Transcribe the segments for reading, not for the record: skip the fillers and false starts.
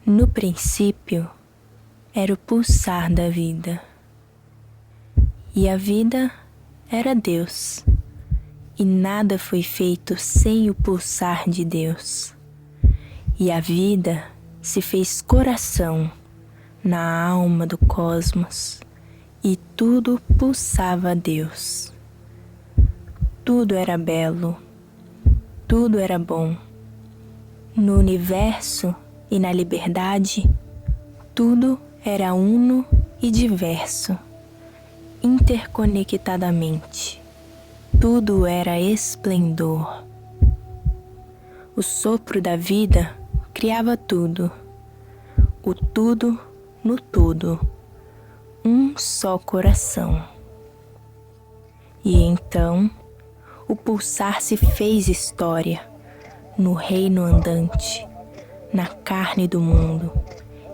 No princípio, era o pulsar da vida. E a vida era Deus. E nada foi feito sem o pulsar de Deus. E a vida se fez coração na alma do cosmos. E tudo pulsava a Deus. Tudo era belo. Tudo era bom. No universo e na liberdade, tudo era uno e diverso, interconectadamente. Tudo era esplendor. O sopro da vida criava tudo, o tudo no tudo, um só coração. E então, o pulsar se fez história, no reino andante, na carne do mundo,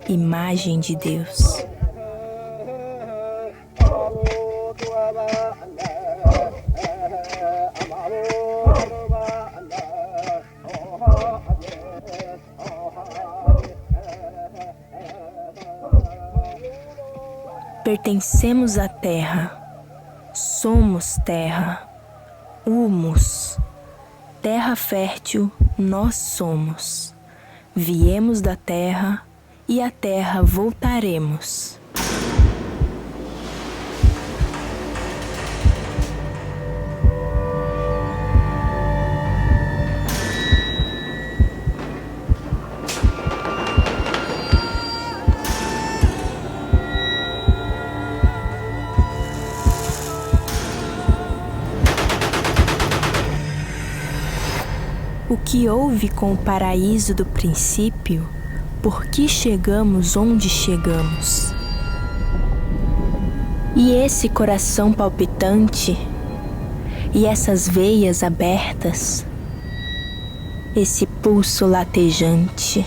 imagem de Deus. Pertencemos à terra, somos terra, humus, terra fértil nós somos. Viemos da terra e à terra voltaremos. O que houve com o paraíso do princípio? Por que chegamos onde chegamos? E esse coração palpitante? E essas veias abertas? Esse pulso latejante?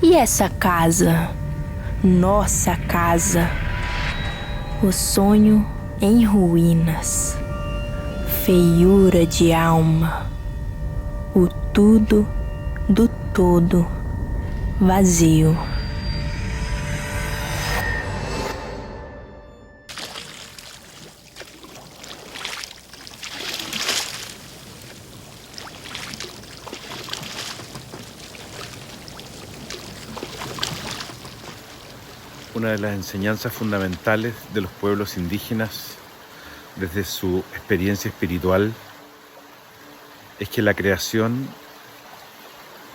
E essa casa? Nossa casa? O sonho em ruínas. Feiura de alma. O tudo do todo, vazio. Una de las enseñanzas fundamentales de los pueblos indígenas desde su experiencia espiritual es que la creación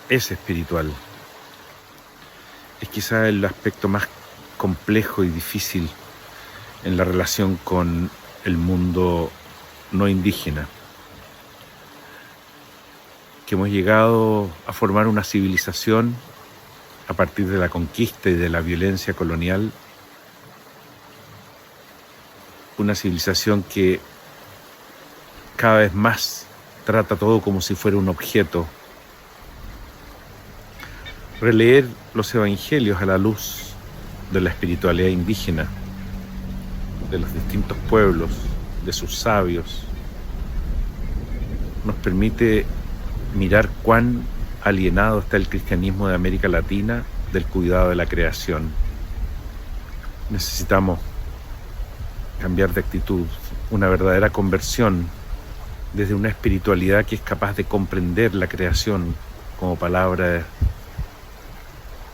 es espiritual. Es quizá el aspecto más complejo y difícil en la relación con el mundo no indígena. Que hemos llegado a formar una civilización a partir de la conquista y de la violencia colonial, una civilización que cada vez más trata todo como si fuera un objeto. Releer los evangelios a la luz de la espiritualidad indígena, de los distintos pueblos, de sus sabios, nos permite mirar cuán alienado está el cristianismo de América Latina del cuidado de la creación. Necesitamos cambiar de actitud, una verdadera conversión desde una espiritualidad que es capaz de comprender la creación como palabra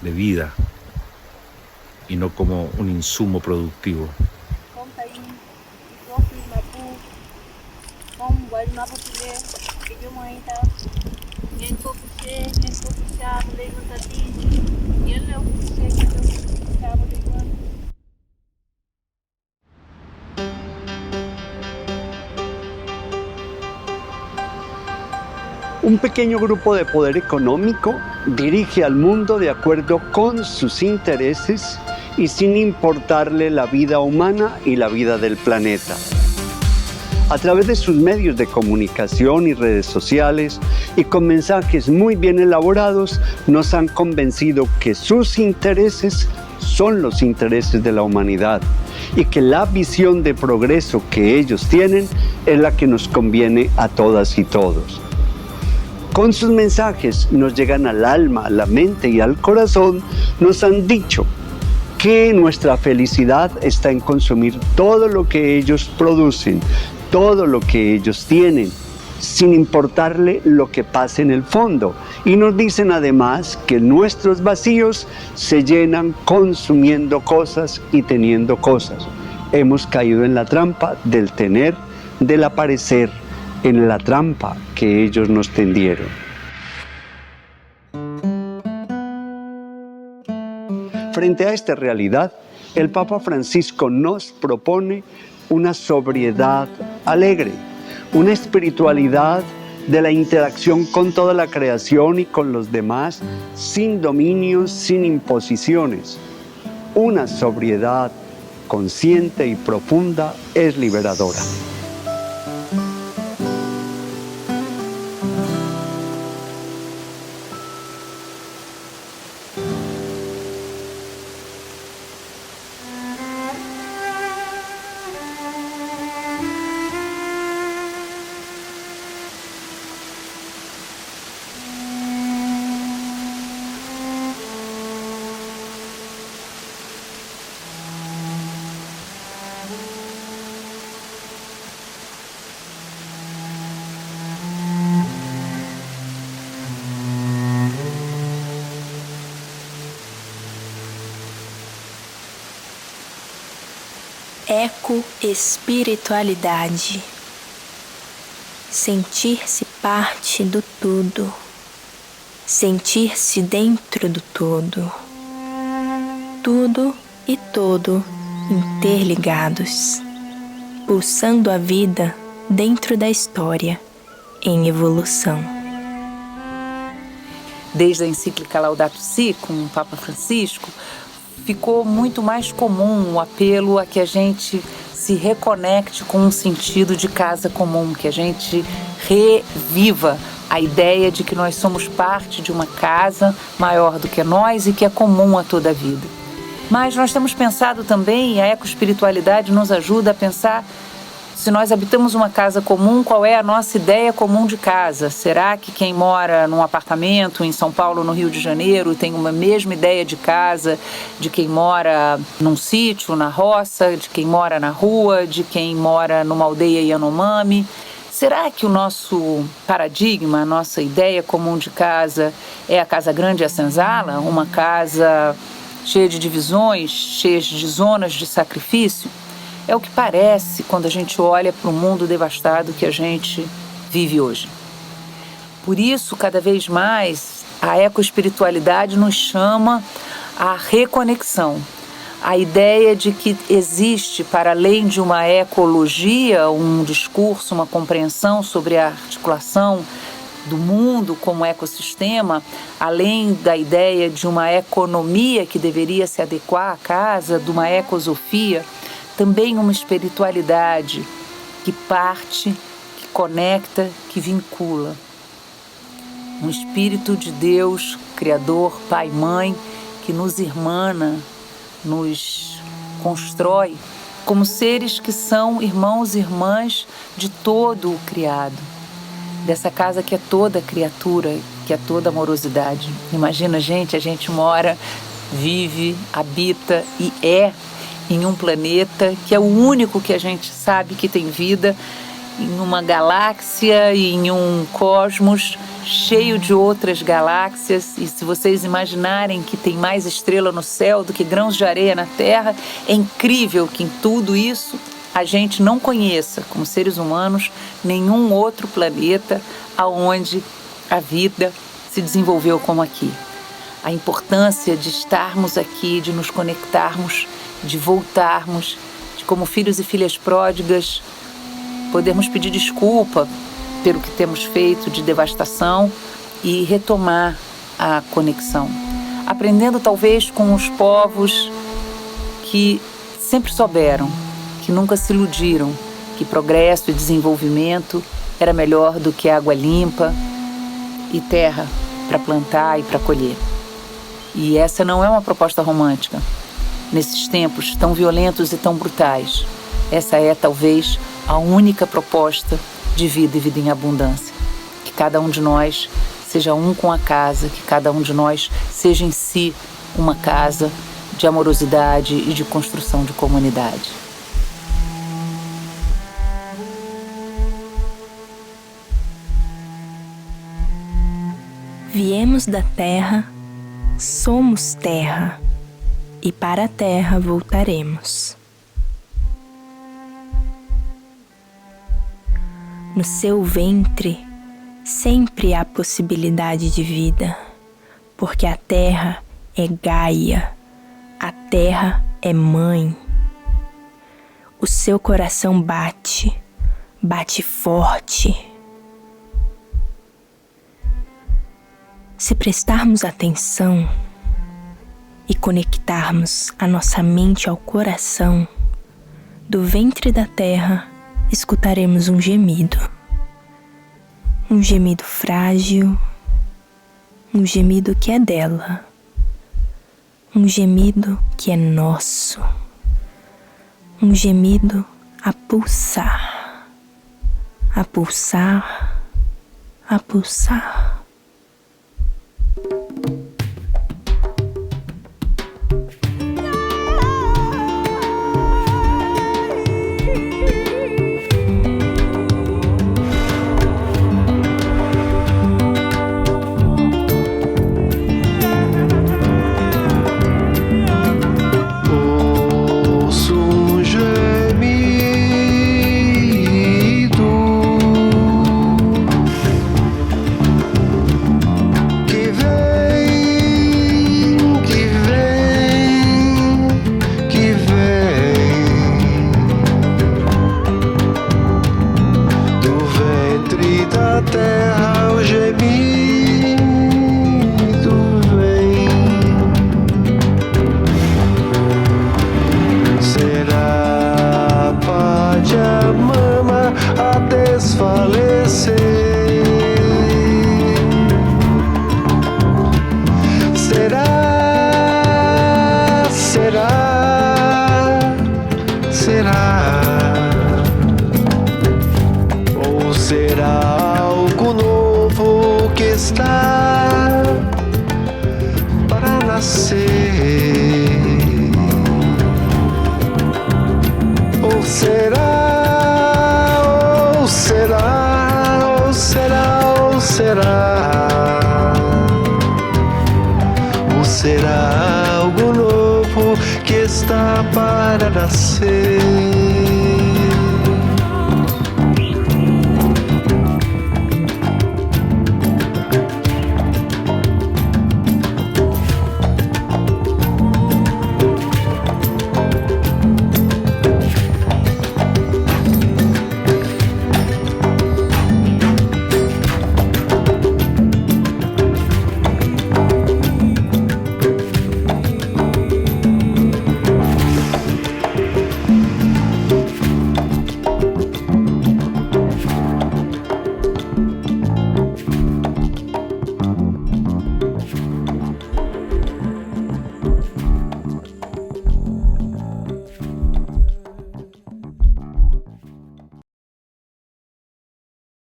de vida y no como un insumo productivo. Un pequeño grupo de poder económico dirige al mundo de acuerdo con sus intereses y sin importarle la vida humana y la vida del planeta. A través de sus medios de comunicación y redes sociales y con mensajes muy bien elaborados, nos han convencido que sus intereses son los intereses de la humanidad y que la visión de progreso que ellos tienen es la que nos conviene a todas y todos. Con sus mensajes nos llegan al alma, a la mente y al corazón. Nos han dicho que nuestra felicidad está en consumir todo lo que ellos producen, todo lo que ellos tienen, sin importarle lo que pase en el fondo. Y nos dicen además que nuestros vacíos se llenan consumiendo cosas y teniendo cosas. Hemos caído en la trampa del tener, del aparecer, en la trampa que ellos nos tendieron. Frente a esta realidad, el Papa Francisco nos propone una sobriedad alegre, una espiritualidad de la interacción con toda la creación y con los demás, sin dominios, sin imposiciones. Una sobriedad consciente y profunda es liberadora. Eco-espiritualidade. Sentir-se parte do tudo. Sentir-se dentro do todo. Tudo e todo interligados, pulsando a vida dentro da história, em evolução. Desde a encíclica Laudato Si, com o Papa Francisco, ficou muito mais comum o apelo a que a gente se reconecte com um sentido de casa comum, que a gente reviva a ideia de que nós somos parte de uma casa maior do que nós e que é comum a toda a vida. Mas nós temos pensado também, e a ecoespiritualidade nos ajuda a pensar, se nós habitamos uma casa comum, qual é a nossa ideia comum de casa? Será que quem mora num apartamento em São Paulo, no Rio de Janeiro, tem uma mesma ideia de casa de quem mora num sítio, na roça, de quem mora na rua, de quem mora numa aldeia Yanomami? Será que o nosso paradigma, a nossa ideia comum de casa é a casa grande e a senzala? Uma casa cheia de divisões, cheia de zonas de sacrifício? É o que parece quando a gente olha para o mundo devastado que a gente vive hoje. Por isso, cada vez mais, a ecoespiritualidade nos chama à reconexão. A ideia de que existe, para além de uma ecologia, um discurso, uma compreensão sobre a articulação do mundo como ecossistema, além da ideia de uma economia que deveria se adequar à casa, de uma ecosofia, também uma espiritualidade que parte, que conecta, que vincula. Um espírito de Deus, Criador, Pai, Mãe, que nos irmana, nos constrói como seres que são irmãos e irmãs de todo o criado. Dessa casa que é toda criatura, que é toda amorosidade. Imagina, gente, a gente mora, vive, habita e é em um planeta que é o único que a gente sabe que tem vida, em uma galáxia e em um cosmos cheio de outras galáxias. E se vocês imaginarem que tem mais estrela no céu do que grãos de areia na Terra, é incrível que em tudo isso a gente não conheça, como seres humanos, nenhum outro planeta aonde a vida se desenvolveu como aqui. A importância de estarmos aqui, de nos conectarmos, de voltarmos, de como filhos e filhas pródigas podermos pedir desculpa pelo que temos feito de devastação e retomar a conexão. Aprendendo talvez com os povos que sempre souberam, que nunca se iludiram, que progresso e desenvolvimento era melhor do que água limpa e terra para plantar e para colher. E essa não é uma proposta romântica. Nesses tempos tão violentos e tão brutais, essa é talvez a única proposta de vida e vida em abundância. Que cada um de nós seja um com a casa, que cada um de nós seja em si uma casa de amorosidade e de construção de comunidade. Viemos da terra, somos terra, e para a terra voltaremos. No seu ventre sempre há possibilidade de vida, porque a terra é Gaia, a terra é mãe. O seu coração bate, bate forte. Se prestarmos atenção e conectarmos a nossa mente ao coração, do ventre da terra escutaremos um gemido frágil, um gemido que é dela, um gemido que é nosso, um gemido a pulsar, a pulsar, a pulsar. Será algo novo que está para nascer? Ou será, ou será, ou será, ou será? Ou será algo novo que está para nascer?